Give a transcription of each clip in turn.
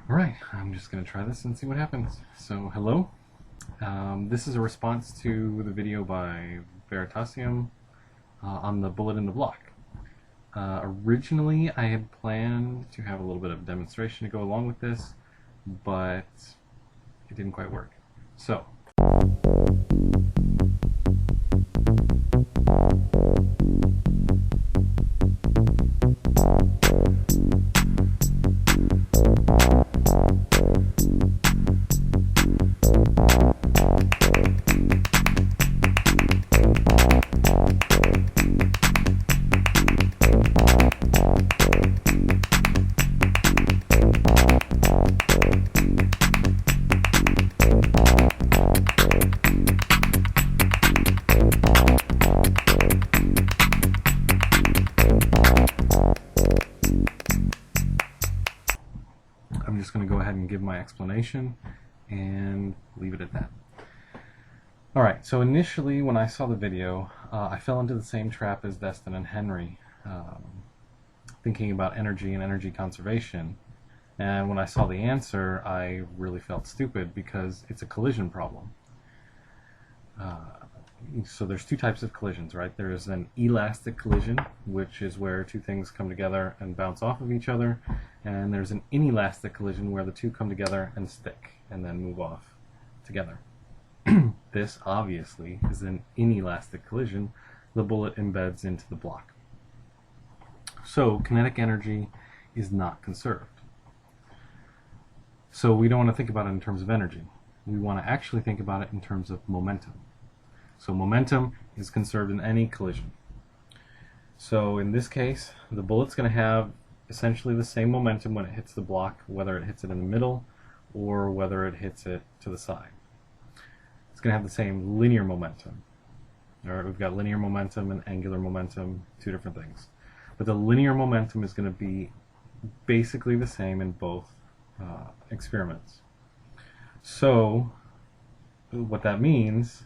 Alright, I'm just going to try this and see what happens. So, hello. This is a response to the video by Veritasium on the bullet in the block. Originally, I had planned to have a little bit of demonstration to go along with this, but it didn't quite work. So, I'm just going to go ahead and give my explanation and leave it at that. Alright, so initially when I saw the video, I fell into the same trap as Destin and Henry, thinking about energy and energy conservation. And when I saw the answer, I really felt stupid because it's a collision problem. So there's two types of collisions, right? There's an elastic collision, which is where two things come together and bounce off of each other. And there's an inelastic collision where the two come together and stick and then move off together. This obviously is an inelastic collision. The bullet embeds into the block. So kinetic energy is not conserved. So we don't want to think about it in terms of energy. We want to actually think about it in terms of momentum. So momentum is conserved in any collision. So in this case, the bullet's going to have essentially the same momentum when it hits the block, whether it hits it in the middle or whether it hits it to the side. It's going to have the same linear momentum. All right, we've got linear momentum and angular momentum, two different things. But the linear momentum is going to be basically the same in both experiments. So what that means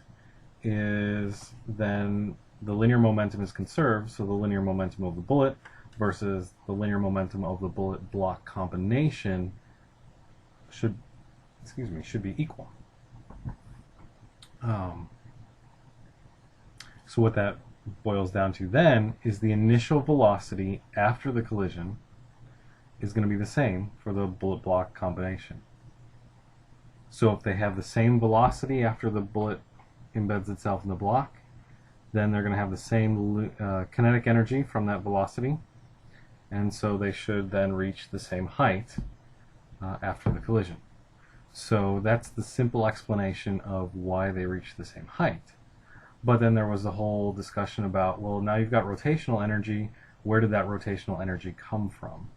is then the linear momentum is conserved, so the linear momentum of the bullet versus the linear momentum of the bullet block combination should be equal. So what that boils down to then is the initial velocity after the collision is going to be the same for the bullet block combination. So if they have the same velocity after the bullet embeds itself in the block, then they're going to have the same kinetic energy from that velocity, and so they should then reach the same height after the collision. So that's the simple explanation of why they reach the same height. But then there was a whole discussion about, well, now you've got rotational energy. Where did that rotational energy come from?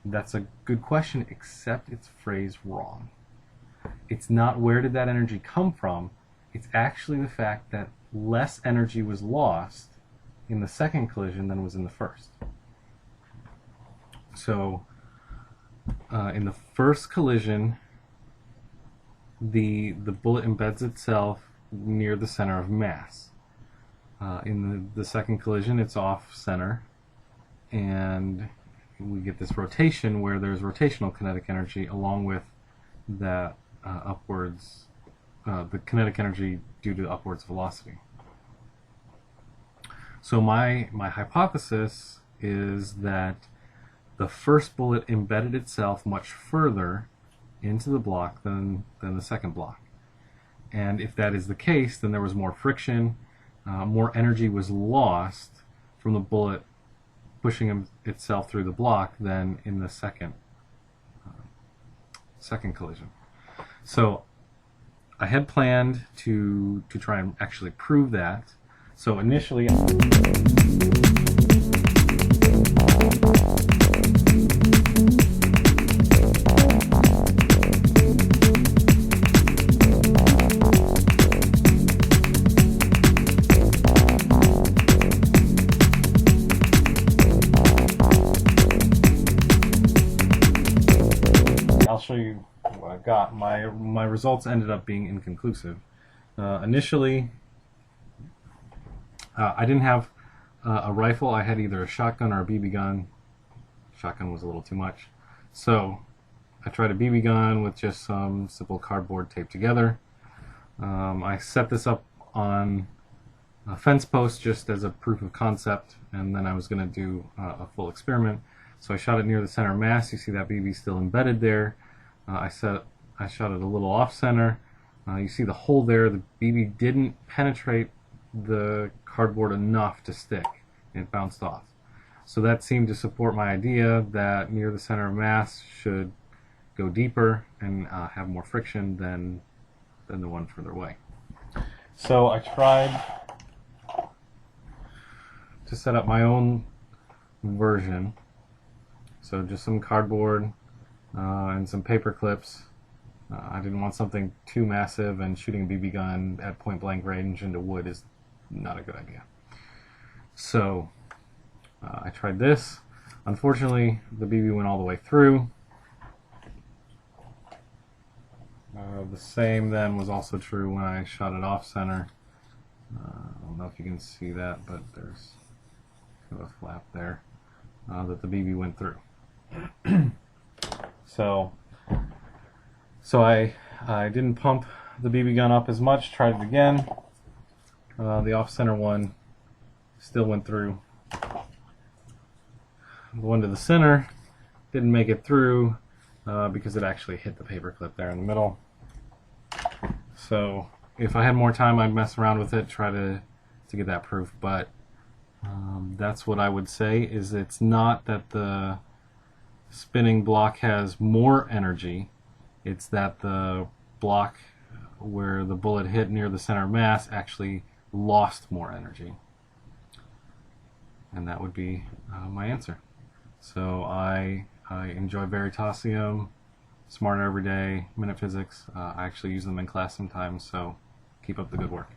That's a good question, except it's phrased wrong. It's not where did that energy come from. It's actually the fact that less energy was lost in the second collision than was in the first. So in the first collision, the bullet embeds itself near the center of mass. In the second collision, it's off center, and we get this rotation where there's rotational kinetic energy along with that the kinetic energy due to upwards velocity. So my hypothesis is that the first bullet embedded itself much further into the block than the second block. And if that is the case, then there was more friction, more energy was lost from the bullet pushing itself through the block than in the second collision. So I had planned to try and actually prove that. So initially I'll show you what I got. My results ended up being inconclusive. Initially, I didn't have a rifle. I had either a shotgun or a BB gun. Shotgun was a little too much. So I tried a BB gun with just some simple cardboard taped together. I set this up on a fence post just as a proof of concept, and then I was going to do a full experiment. So I shot it near the center of mass. You see that BB still embedded there. I shot it a little off center. You see the hole there. The BB didn't penetrate the cardboard enough to stick. It bounced off. So that seemed to support my idea that near the center of mass should go deeper and have more friction than the one further away. So I tried to set up my own version. So just some cardboard and some paper clips. I didn't want something too massive, and shooting a BB gun at point blank range into wood is not a good idea. So I tried this. Unfortunately, the BB went all the way through. The same then was also true when I shot it off center. I don't know if you can see that, but there's kind of a flap there that the BB went through. So I didn't pump the BB gun up as much, tried it again. The off-center one still went through. The one to the center didn't make it through because it actually hit the paper clip there in the middle. So if I had more time, I'd mess around with it, try to get that proof, but that's what I would say. Is it's not that the spinning block has more energy, it's that the block where the bullet hit near the center of mass actually lost more energy. And that would be my answer. So I enjoy Veritasium, Smarter Every Day, Minute Physics. I actually use them in class sometimes, so keep up the good work.